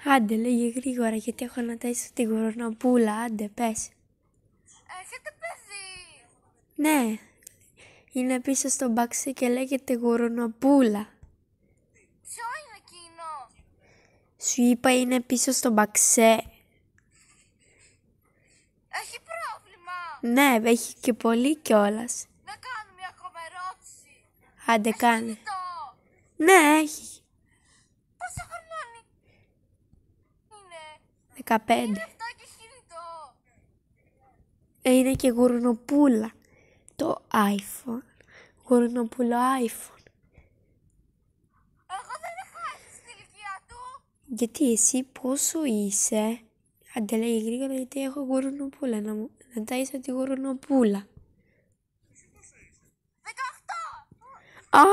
Άντε, λέγε γρήγορα, γιατί έχω να ταΐσω την κορονοπούλα. Άντε, πες. Έχετε παιδί? Ναι, είναι πίσω στο μπαξί και λέγεται κορονοπούλα. Ποιο είναι εκείνο? Σου είπα είναι πίσω στο μπαξέ. Έχει πρόβλημα? Ναι, έχει και πολύ κιόλας. Να κάνω μια ακόμα ερώτηση. Άντε, κάνε. Κινητό? Ναι, έχει. Πόσο χρονών είναι? 15. Είναι αυτά και κινητό? Είναι και γουρνοπούλα. Το iPhone. Γουρνοπούλο iPhone. Εγώ δεν έχω έρθει στην ηλικία του. Γιατί εσύ πόσο είσαι? Άντε, λέγε γρήγορα, γιατί έχω γουρνοπούλα. Να ταΐσω τη γουρνοπούλα. 18. Α,